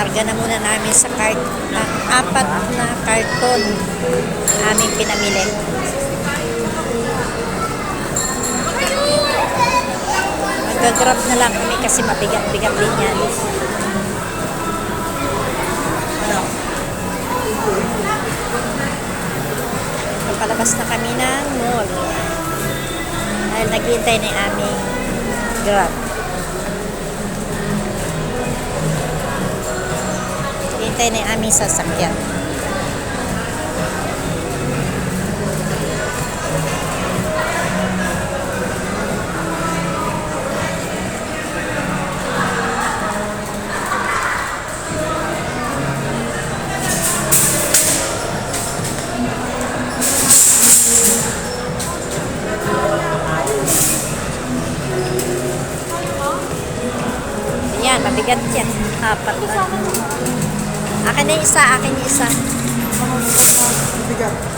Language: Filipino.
kinarga na muna namin sa cart ng 4 na karton aming pinamili. Mag-grab na lang kami kasi mabigat-bigat din yan. Napalabas na kami ng mall dahil naghihintay na aming grab. Hintay na yung aming sasakyan. Yan, mabigat yan. 4 na. Akin na yung isa, akin yung isa. Bigat.